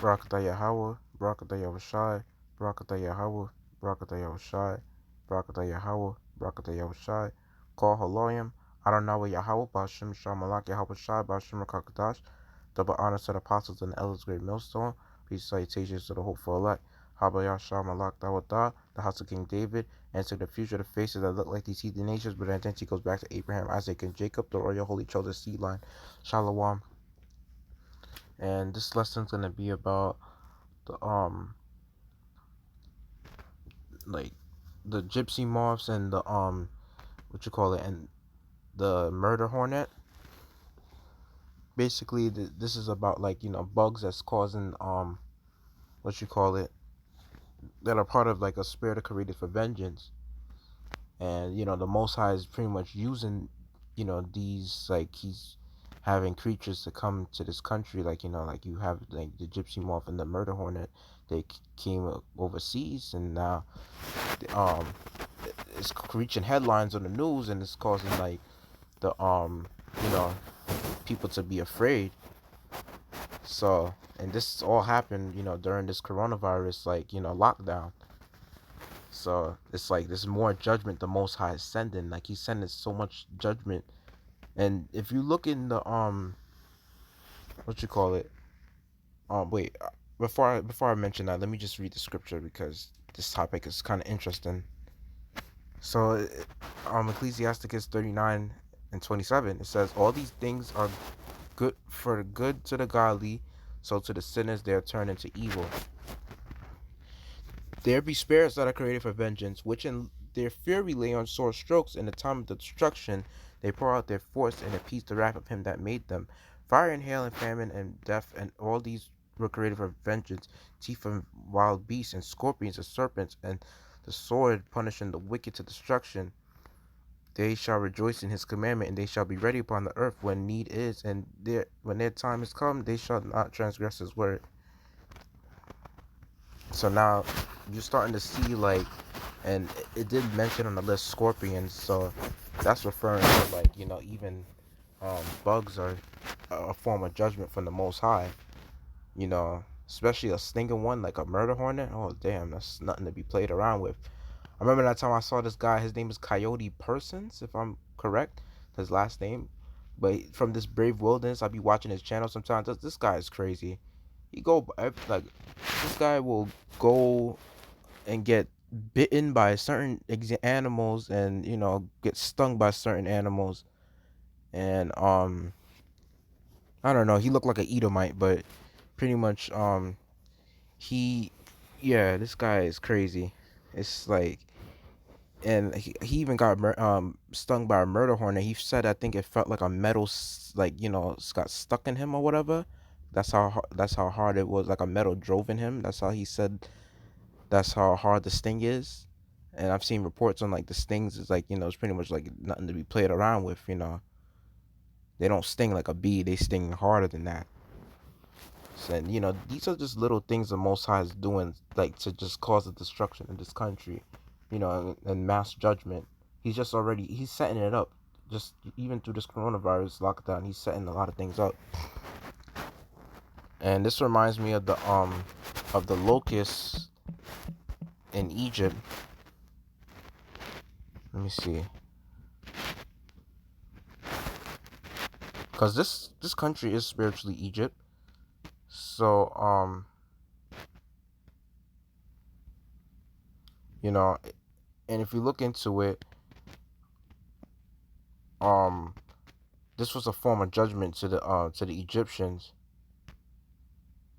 Barakatah Yahawah, Barakatah Yahushai, Barakatah Yahawah, Barakatah Yahushai, Barakatah Yahawah, Barakatah Yahushai, Call Haloyim, Adonai Yahawah, Bashim Shamalak Yahweh Shai, Bashim Rakakadash, double honor to the apostles and the elders, great millstone, peace salutations to the hopeful elect, Habayah Shamalak Dawadah, the house of King David, and to the future, the faces that look like these heathen nations, but their identity goes back to Abraham, Isaac, and Jacob, the royal holy chosen seed line. Shalom. And this lesson's gonna be about the like the gypsy moths and the what you call it, and the murder hornet. Basically, this is about, like, bugs that's causing what you call it, that are part of like a spirit created for vengeance. And the Most High is pretty much using these, like, he's having creatures to come to this country, like, like you have like the gypsy moth and the murder hornet. They came overseas, and now um it's reaching headlines on the news, and it's causing like the you know people to be afraid. So, and this all happened during this coronavirus, like, lockdown. So it's like there's more judgment the Most High is sending. Like, he's sending so much judgment. And if you look in the what you call it, wait, before I mention that, let me just read the scripture, because this topic is kind of interesting. So Ecclesiasticus 39:27, it says, all these things are good for good to the godly, so to the sinners they are turned into evil. There be spirits that are created for vengeance, which in their fury lay on sore strokes. In the time of the destruction they pour out their force, and appease the wrath of him that made them. Fire and hail and famine and death, and all these were created for vengeance. Teeth of wild beasts and scorpions and serpents, and the sword punishing the wicked to destruction. They shall rejoice in his commandment, and they shall be ready upon the earth when need is, and when their time is come, they shall not transgress his word. So now you're starting to see, like, and it did mention on the list scorpions, so that's referring to, like, even bugs are a form of judgment from the Most High. Especially a stinging one like a murder hornet. Oh damn, that's nothing to be played around with. I remember that time I saw this guy. His name is Coyote Persons, if I'm correct, his last name. But from this Brave Wilderness, I be watching his channel sometimes. This guy is crazy. He go like this guy will go and get bitten by certain animals, and get stung by certain animals. And I don't know. He looked like an Edomite, but pretty much he yeah, this guy is crazy. It's like, and he even got stung by a murder hornet. He said, I think it felt like a metal, like, it's got stuck in him or whatever. That's how hard it was, like a metal drove in him. That's how he said. That's how hard the sting is. And I've seen reports on, like, the stings is like, it's pretty much like nothing to be played around with. They don't sting like a bee. They sting harder than that. And these are just little things the Most High is doing, like, to just cause the destruction of this country, and mass judgment. He's setting it up. Just even through this coronavirus lockdown, he's setting a lot of things up. And this reminds me of the locusts in Egypt. Let me see, because this country is spiritually Egypt. So and if you look into it, this was a form of judgment to the Egyptians,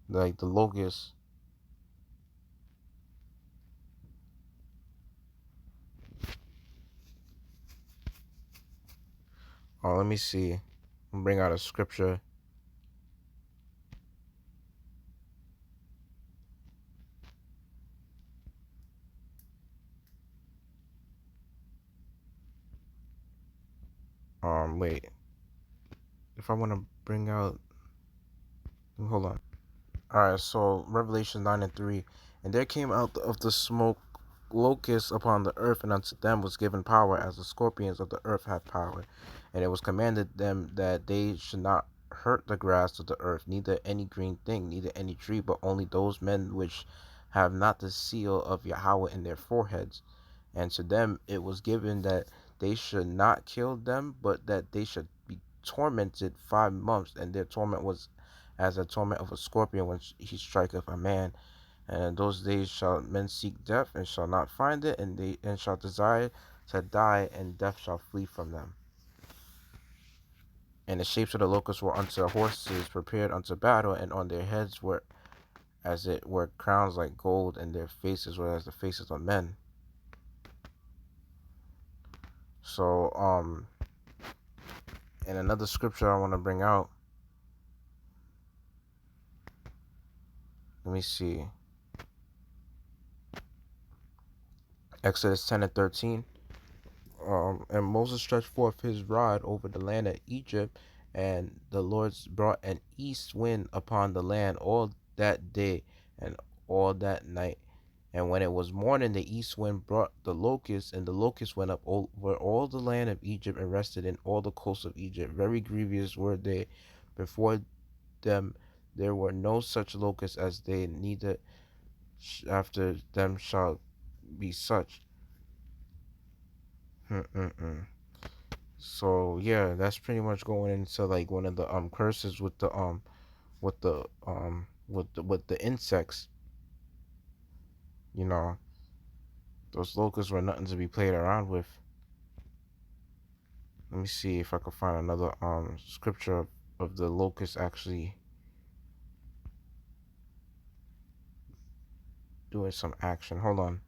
like the locusts. Let me see. I'll bring out a scripture. Wait. If I want to bring out, hold on. All right. So Revelation 9:3, and there came out of the smoke locusts upon the earth, and unto them was given power, as the scorpions of the earth have power. And it was commanded them that they should not hurt the grass of the earth, neither any green thing, neither any tree, but only those men which have not the seal of Yahawah in their foreheads. And to them it was given that they should not kill them, but that they should be tormented 5 months, and their torment was as a torment of a scorpion when he striketh a man. And in those days shall men seek death, and shall not find it, and shall desire to die, and death shall flee from them. And the shapes of the locusts were unto horses prepared unto battle, and on their heads were as it were crowns like gold, and their faces were as the faces of men. So, and another scripture I want to bring out. Let me see. Exodus 10 and 13. And Moses stretched forth his rod over the land of Egypt, and the Lord brought an east wind upon the land all that day and all that night. And when it was morning, the east wind brought the locusts, and the locusts went up over all the land of Egypt and rested in all the coasts of Egypt. Very grievous were they. Before them there were no such locusts as they, neither after them shall be such. So yeah, that's pretty much going into like one of the curses with the insects. You know, those locusts were nothing to be played around with. Let me see if I can find another scripture of the locusts actually doing some action. Hold on.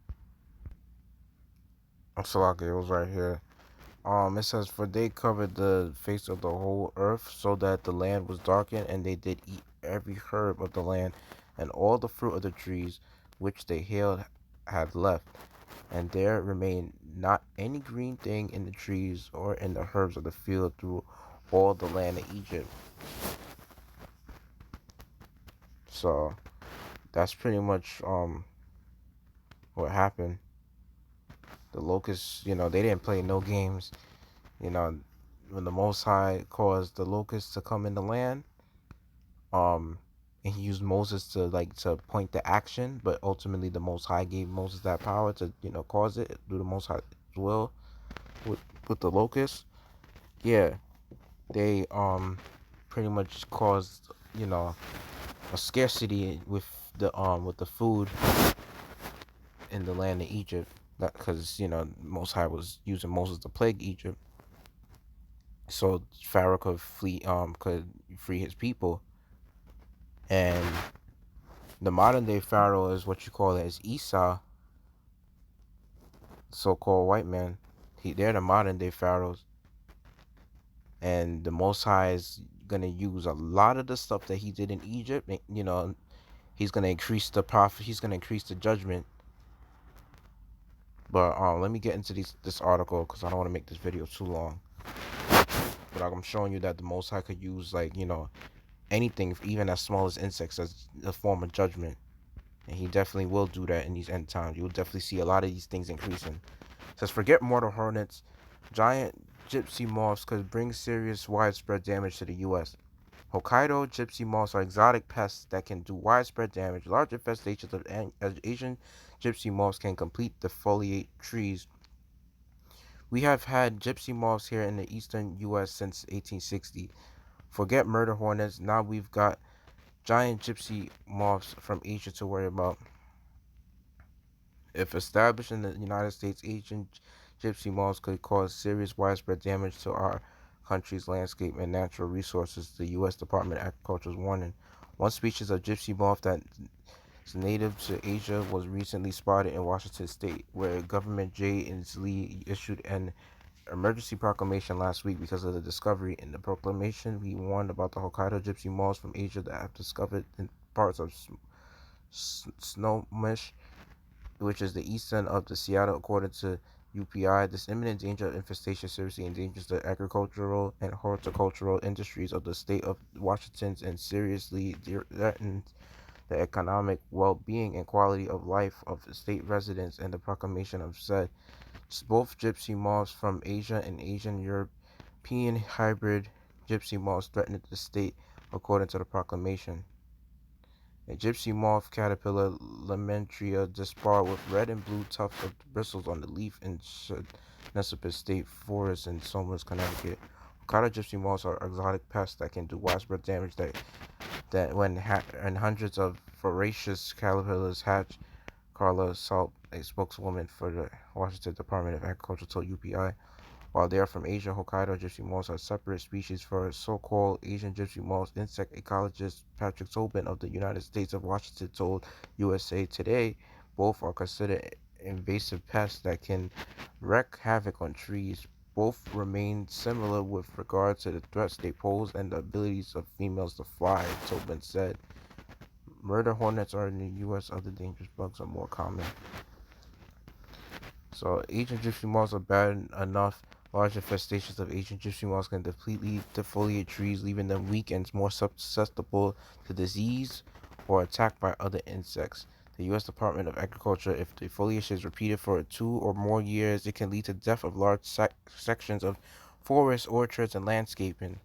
Salaka, it was right here. It says, "For they covered the face of the whole earth, so that the land was darkened, and they did eat every herb of the land, and all the fruit of the trees which they had left. And there remained not any green thing in the trees or in the herbs of the field through all the land of Egypt." So that's pretty much what happened. The locusts, they didn't play no games. You know, when the Most High caused the locusts to come in the land, um, and he used Moses to point the action, but ultimately the Most High gave Moses that power to cause it through the Most High's will with the locusts. Yeah, they pretty much caused a scarcity with the food in the land of Egypt. That because Most High was using Moses to plague Egypt, so Pharaoh could free his people. And the modern day Pharaoh is what you call it as Esau, so-called white man. They're the modern day pharaohs, and the Most High is gonna use a lot of the stuff that he did in Egypt. He's gonna increase the profit. He's gonna increase the judgment. But let me get into this article because I don't want to make this video too long. But I'm showing you that the Most High could use anything, even as small as insects, as a form of judgment, and he definitely will do that in these end times. You will definitely see a lot of these things increasing. It says, "Forget mortal hornets, giant gypsy moths could bring serious widespread damage to the U.S. Hokkaido gypsy moths are exotic pests that can do widespread damage. Large infestations of Asian gypsy moths can complete defoliate trees. We have had gypsy moths here in the eastern U.S. since 1860. Forget murder hornets. Now we've got giant gypsy moths from Asia to worry about. If established in the United States, Asian gypsy moths could cause serious widespread damage to our country's landscape and natural resources, the U.S. Department of Agriculture is warning. One species of gypsy moth that is native to Asia was recently spotted in Washington State, where Governor Jay Inslee issued an emergency proclamation last week because of the discovery. In the proclamation, he warned about the Hokkaido gypsy moths from Asia that have discovered in parts of Snohomish, which is the east end of the Seattle. According to UPI, this imminent danger of infestation seriously endangers the agricultural and horticultural industries of the state of Washington and seriously threatens the economic well-being and quality of life of the state residents. And the proclamation of said both gypsy moths from Asia and Asian European hybrid gypsy moths threatened the state, according to the proclamation. A gypsy moth caterpillar, Lamentria dispar, with red and blue tufts of bristles on the leaf in Chesapeake State Forest in Somers, Connecticut. Hokkaido gypsy moths are exotic pests that can do widespread damage that when and hundreds of voracious caterpillars hatch. Carla Salt, a spokeswoman for the Washington Department of Agriculture, told UPI. While they are from Asia, Hokkaido gypsy moths are separate species for so-called Asian gypsy moths. Insect ecologist Patrick Tobin of the United States of Washington told USA Today both are considered invasive pests that can wreak havoc on trees. Both remain similar with regard to the threats they pose and the abilities of females to fly, Tobin said. Murder hornets are in the U.S. Other dangerous bugs are more common. So Asian gypsy moths are bad enough. Large infestations of Asian gypsy moths can completely defoliate trees, leaving them weak and more susceptible to disease or attack by other insects. The U.S. Department of Agriculture, if defoliation is repeated for 2 or more years, it can lead to death of large sections of forests, orchards, and landscaping.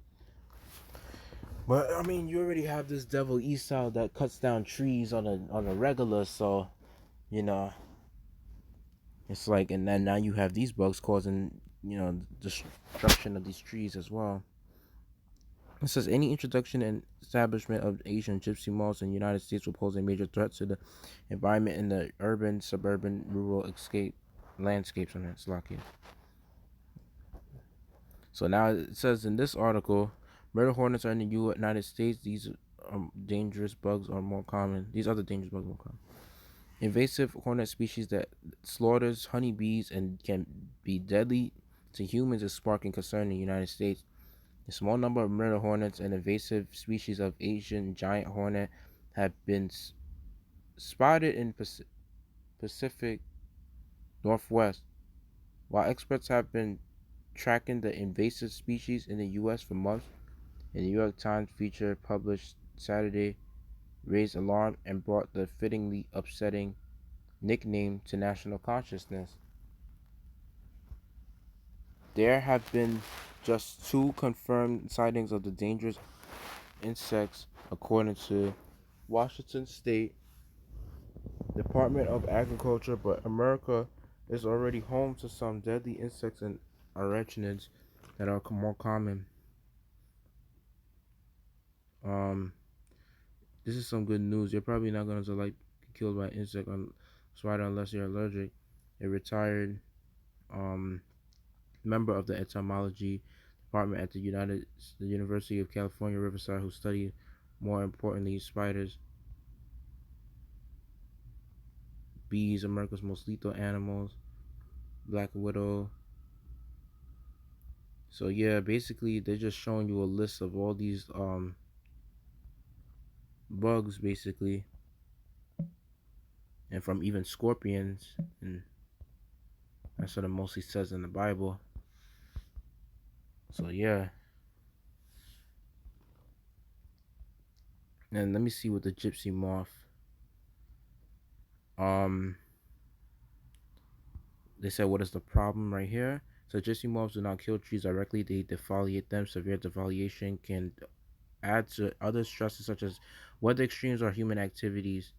But I mean, you already have this devil Esau that cuts down trees on a regular, so you know it's like, and then now you have these bugs causing destruction of these trees as well. It says any introduction and establishment of Asian gypsy moths in the United States will pose a major threat to the environment in the urban, suburban, rural landscapes. It's lucky. So now it says in this article, murder hornets are in the United States. These dangerous bugs are more common. These other dangerous bugs are more common. Invasive hornet species that slaughters honeybees and can be deadly to humans is sparking concern in the United States. A small number of murder hornets and invasive species of Asian giant hornet have been spotted in Pacific Northwest. While experts have been tracking the invasive species in the U.S. for months, a New York Times feature published Saturday raised alarm and brought the fittingly upsetting nickname to national consciousness. There have been just 2 confirmed sightings of the dangerous insects, according to Washington State Department of Agriculture, but America is already home to some deadly insects and arachnids that are more common. This is some good news. You're probably not going to like get killed by an insect or spider unless you're allergic. A retired member of the entomology department at the University of California, Riverside, who studied, more importantly, spiders, bees, America's most lethal animals, black widow. So yeah, basically they're just showing you a list of all these bugs, basically, and from even scorpions, and that's what it mostly says in the Bible. So yeah. And let me see what the gypsy moth. They said, what is the problem right here? So gypsy moths do not kill trees directly; they defoliate them. Severe defoliation can add to other stresses such as weather extremes or human activities.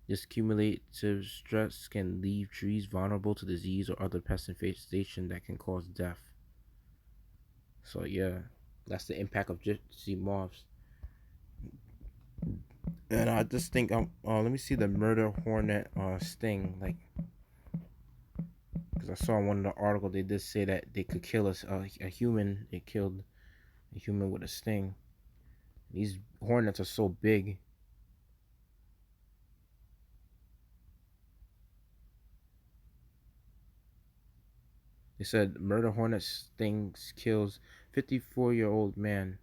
This cumulative stress can leave trees vulnerable to disease or other pest infestation that can cause death. So yeah, that's the impact of gypsy moths. And I just think let me see the murder hornet sting, like, because I saw in one of the articles they did say that they could kill a human. They killed a human with a sting. These hornets are so big. They said murder hornet stings kills 54-year-old man.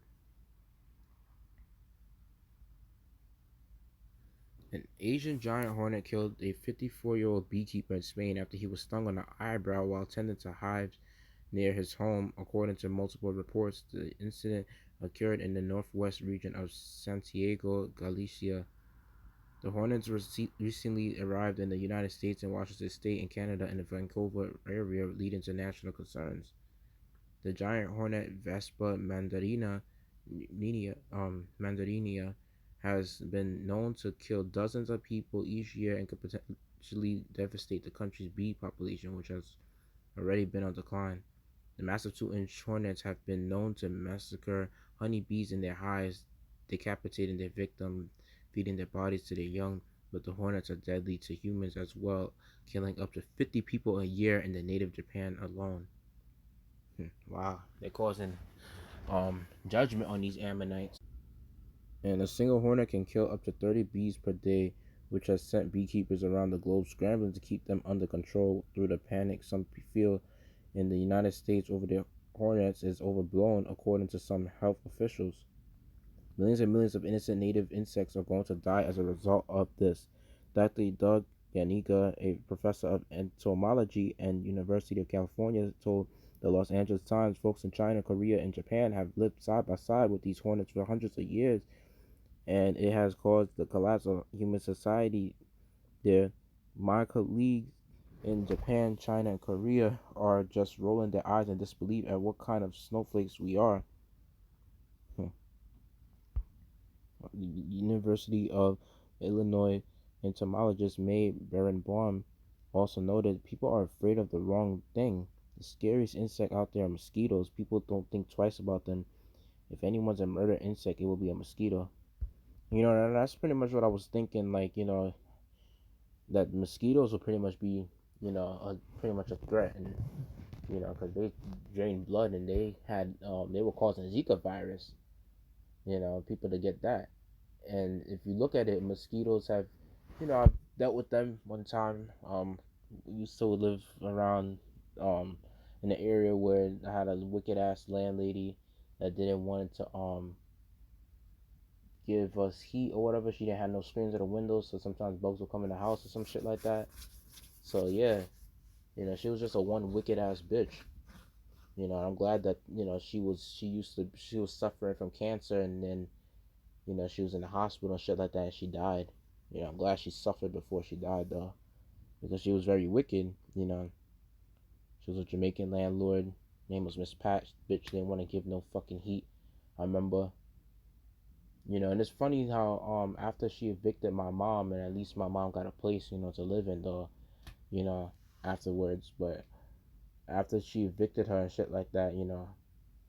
An Asian giant hornet killed a 54-year-old beekeeper in Spain after he was stung on the eyebrow while tending to hives near his home, according to multiple reports. The incident occurred in the northwest region of Santiago, Galicia. The hornets recently arrived in the United States and Washington State and Canada in the Vancouver area, leading to national concerns. The giant hornet Vespa mandarinia has been known to kill dozens of people each year and could potentially devastate the country's bee population, which has already been on decline. The massive 2-inch hornets have been known to massacre honeybees in their hives, decapitating their victims, feeding their bodies to their young. But the hornets are deadly to humans as well, killing up to 50 people a year in the native Japan alone. Wow, they're causing judgment on these ammonites. And a single hornet can kill up to 30 bees per day, which has sent beekeepers around the globe scrambling to keep them under control through the panic some feel in the United States over the hornets is overblown, according to some health officials. Millions and millions of innocent native insects are going to die as a result of this. Dr. Doug Yaniga, a professor of entomology at University of California, told the Los Angeles Times folks in China, Korea, and Japan have lived side by side with these hornets for hundreds of years, and it has caused the collapse of human society there. My colleagues in Japan, China, and Korea are just rolling their eyes in disbelief at what kind of snowflakes we are. The University of Illinois entomologist Mae Barenbaum also noted people are afraid of the wrong thing. The scariest insect out there are mosquitoes. People don't think twice about them. If anyone's a murder insect, it will be a mosquito. That's pretty much what I was thinking. Like, that mosquitoes will pretty much be, pretty much a threat, and because they drain blood, and they were causing Zika virus. People to get that. And if you look at it, mosquitoes have, I've dealt with them one time. We used to live around, in an area where I had a wicked ass landlady that didn't want to, give us heat or whatever. She didn't have no screens at the windows, so sometimes bugs would come in the house or some shit like that. So yeah, she was just a one wicked ass bitch. I'm glad that she was suffering from cancer, and then she was in the hospital and shit like that, and she died. I'm glad she suffered before she died though, because she was very wicked. She was a Jamaican landlord. Name was Miss Patch. Bitch didn't want to give no fucking heat. I remember. And it's funny how after she evicted my mom, and at least my mom got a place to live in though, you know afterwards. But after she evicted her and shit like that,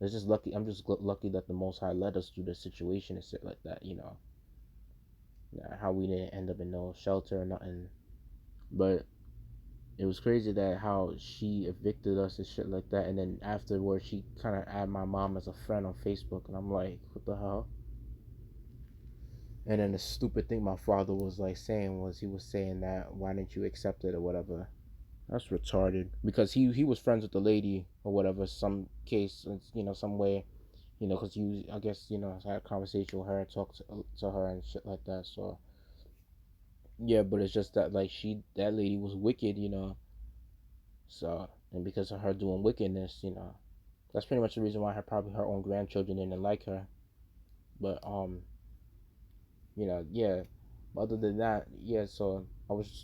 it's just lucky. I'm just lucky that the Most High led us through the situation and shit like that. How we didn't end up in no shelter or nothing. But it was crazy that how she evicted us and shit like that, and then afterwards she kind of added my mom as a friend on Facebook, and I'm like, what the hell? And then the stupid thing my father was like saying was, he was saying that, why didn't you accept it or whatever? That's retarded, because he was friends with the lady or whatever, some case, some way, because you, I guess, had a conversation with her and talked to her and shit like that. So yeah, but it's just that, like, that lady was wicked, so, and because of her doing wickedness, that's pretty much the reason why probably her own grandchildren didn't like her. But yeah. Other than that, yeah. So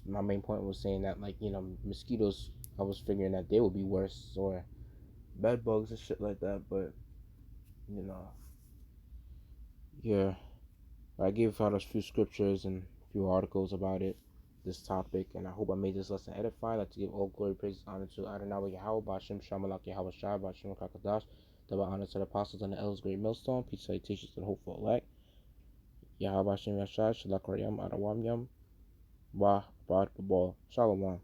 my main point was saying that, like, mosquitoes. I was figuring that they would be worse, or bed bugs and shit like that. But you know, yeah. I gave out a few scriptures and a few articles about this topic, and I hope I made this lesson edifying. I'd like to give all glory, praise, and honor to Adonai Yahawah, Bashem Shamalak Yahweh Shai, Bashem Kakadash, double honor to the apostles and the elders, great millstone, peace salutations to the hopeful elect. Yahweh Bashem Yashai, Shalak Rayam, Adawam Yam, Wah, Bad, Babal, Shalom.